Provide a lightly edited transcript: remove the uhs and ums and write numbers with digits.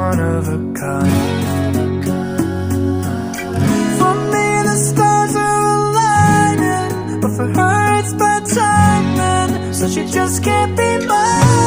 one of a kind. For me the stars are aligning, but for her it's bad timing, so she just can't be mine.